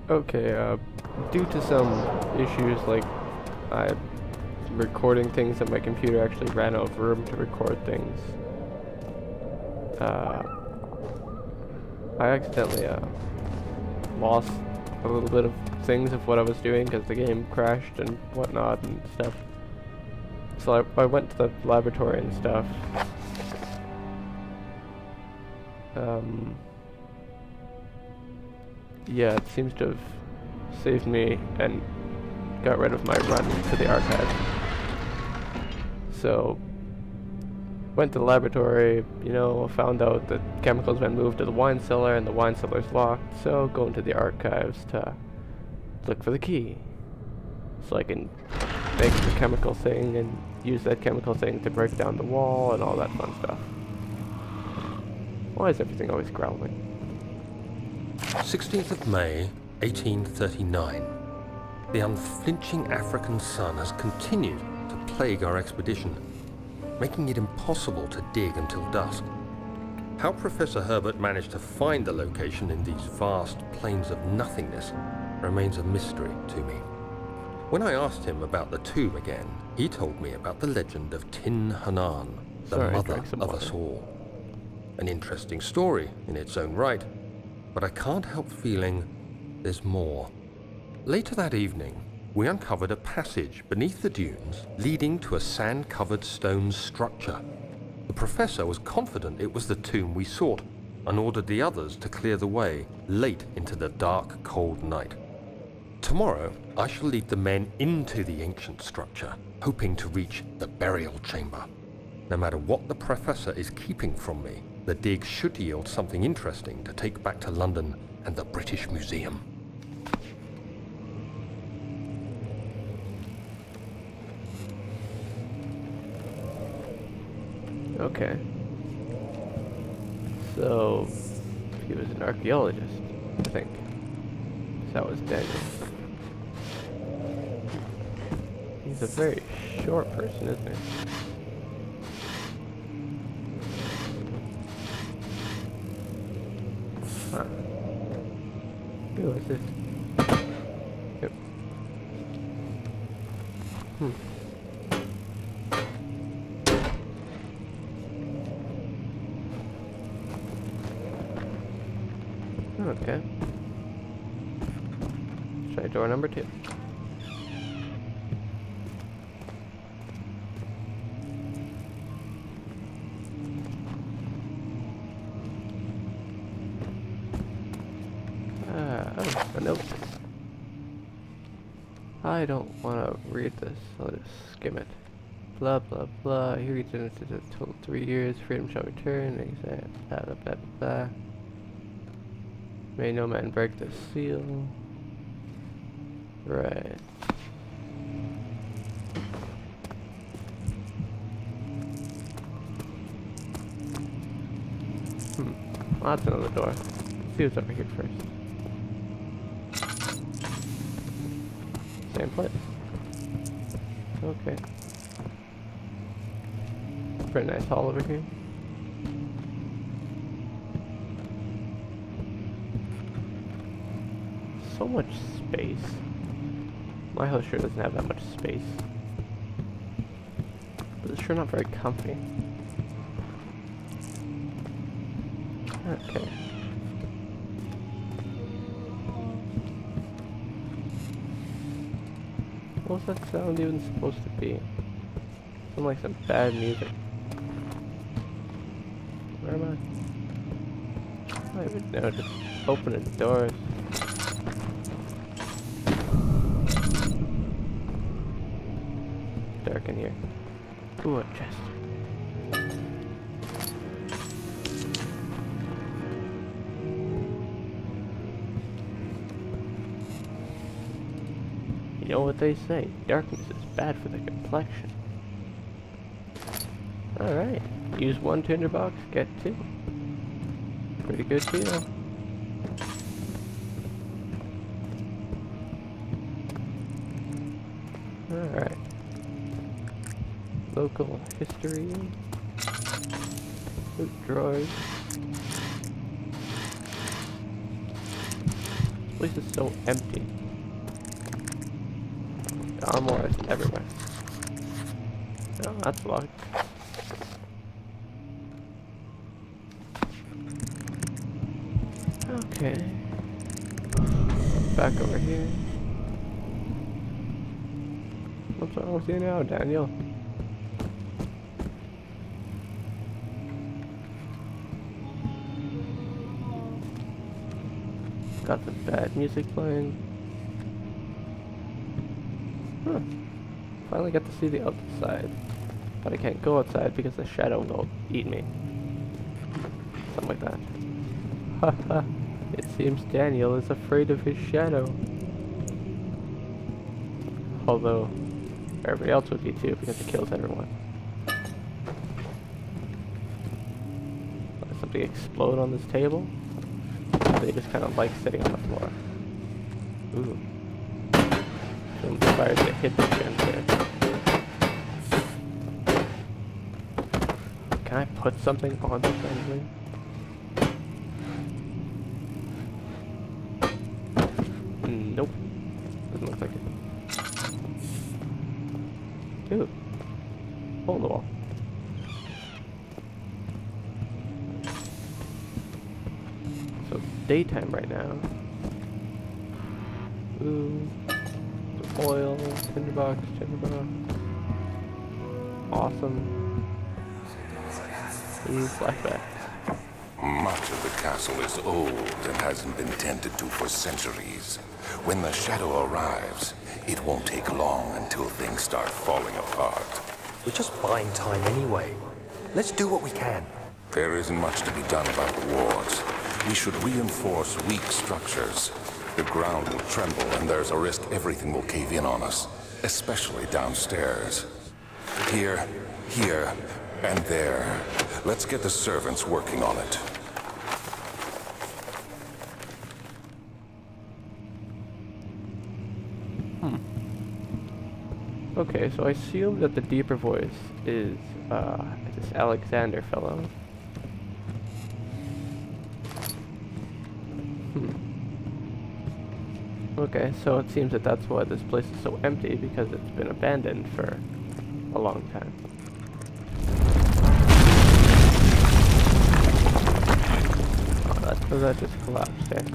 Okay, due to some issues, like, I recording things and my computer actually ran out of room to record things. I accidentally, lost a little bit of things of what I was doing because the game crashed and whatnot and stuff. So I went to the laboratory and stuff. Yeah, it seems to have saved me and got rid of my run to the archive. So, went to the laboratory, you know, found out that chemicals been moved to the wine cellar and the wine cellar's locked, so going to the archives to look for the key. So I can make the chemical thing and use that chemical thing to break down the wall and all that fun stuff. Why is everything always growling? 16th of May, 1839. The unflinching African sun has continued to plague our expedition, making it impossible to dig until dusk. How Professor Herbert managed to find the location in these vast plains of nothingness remains a mystery to me. When I asked him about the tomb again, he told me about the legend of Tin Hanan, the mother of us all. An interesting story in its own right, but I can't help feeling there's more. Later that evening, we uncovered a passage beneath the dunes leading to a sand-covered stone structure. The professor was confident it was the tomb we sought and ordered the others to clear the way late into the dark, cold night. Tomorrow, I shall lead the men into the ancient structure, hoping to reach the burial chamber. No matter what the professor is keeping from me, the dig should yield something interesting to take back to London and the British Museum. Okay. So, he was an archaeologist, I think. That was Daniel. He's a very short person, isn't he? Huh. Who is this? Yep. Okay. Try door number 2. Oh, a note. I don't want to read this. I'll just skim it. Blah blah blah. He reads it into the total 3 years. Freedom shall return. Blah blah blah blah. May no man break the seal. Right. Well, that's another door. Let's see what's over here first. Same place. Okay. Pretty nice hall over here. So much space. My house sure doesn't have that much space. But it's sure not very comfy. Okay. What was that sound even supposed to be? Sound like some bad music. Where am I? I don't even know, just opening doors. Dark in here. Ooh, a chest. You know what they say, darkness is bad for the complexion. Alright, use 1 tinderbox, get 2. Pretty good deal. Alright. Local history. Loot drawers. place is so empty. Armor is everywhere. Oh, that's locked. Okay. Back over here. What's wrong with you now, Daniel? Got the bad music playing. Huh. Finally got to see the outside. But I can't go outside because the shadow will eat me. Something like that. Haha. It seems Daniel is afraid of his shadow. Although, everybody else would be too because it kills everyone. Let something explode on this table? They just kind of like sitting on the floor. Ooh. Film fires to hit the gem there. Can I put something on this anything? Nope. Doesn't look like it. Ooh. Hole in the wall. So it's daytime right now. Ooh. Some oil, tinderbox. Awesome. Ooh, flashback. Much of the castle is old and hasn't been tended to for centuries. When the shadow arrives, it won't take long until things start falling apart. We're just buying time anyway. Let's do what we can. There isn't much to be done about the wards. We should reinforce weak structures. The ground will tremble and there's a risk everything will cave in on us, especially downstairs. Here, and there. Let's get the servants working on it. Okay, so I assume that the deeper voice is this Alexander fellow. Okay, so it seems that that's why this place is so empty, because it's been abandoned for a long time. Oh, that just collapsed there.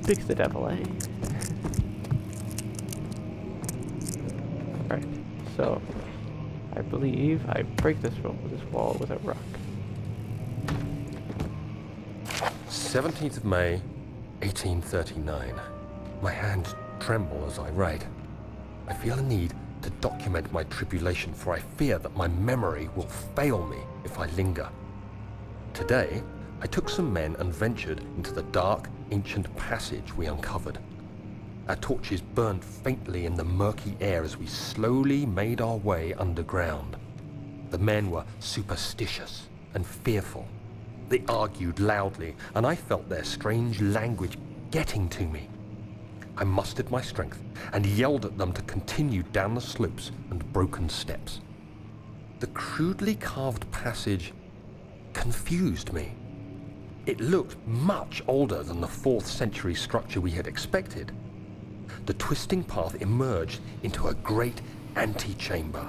Speaks the devil, eh? Alright, so I believe I break this wall with a rock. 17th of May, 1839. My hands tremble as I write. I feel a need to document my tribulation, for I fear that my memory will fail me if I linger. Today, I took some men and ventured into the dark, ancient passage we uncovered. Our torches burned faintly in the murky air as we slowly made our way underground. The men were superstitious and fearful. They argued loudly, and I felt their strange language getting to me. I mustered my strength and yelled at them to continue down the slopes and broken steps. The crudely carved passage confused me. It looked much older than the 4th century structure we had expected. The twisting path emerged into a great antechamber.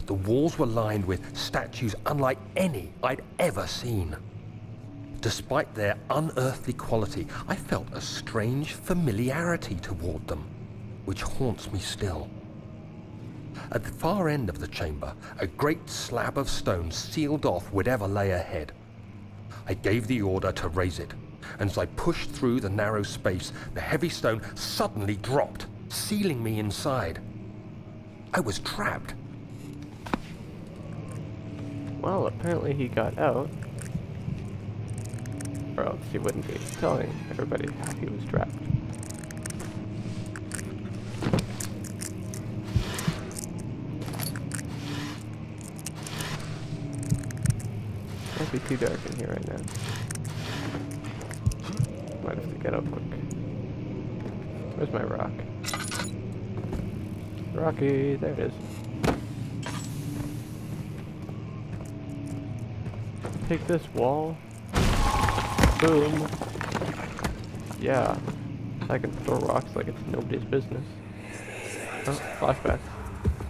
The walls were lined with statues unlike any I'd ever seen. Despite their unearthly quality, I felt a strange familiarity toward them, which haunts me still. At the far end of the chamber, a great slab of stone sealed off whatever lay ahead. I gave the order to raise it, and as I pushed through the narrow space, the heavy stone suddenly dropped, sealing me inside. I was trapped. Well, apparently he got out. Or else he wouldn't be telling everybody how he was trapped. Might be too dark in here right now. Might have to get up quick. Where's my rock? Rocky, there it is. Take this wall. Boom. Yeah, I can throw rocks like it's nobody's business. Oh, flashback.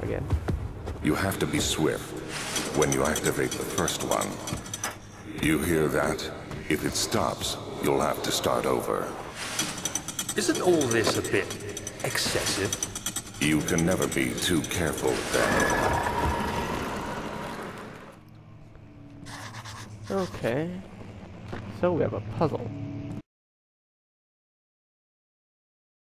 Again. You have to be swift when you activate the first one. You hear that? If it stops, you'll have to start over. Isn't all this a bit excessive? You can never be too careful then. Okay. So we have a puzzle.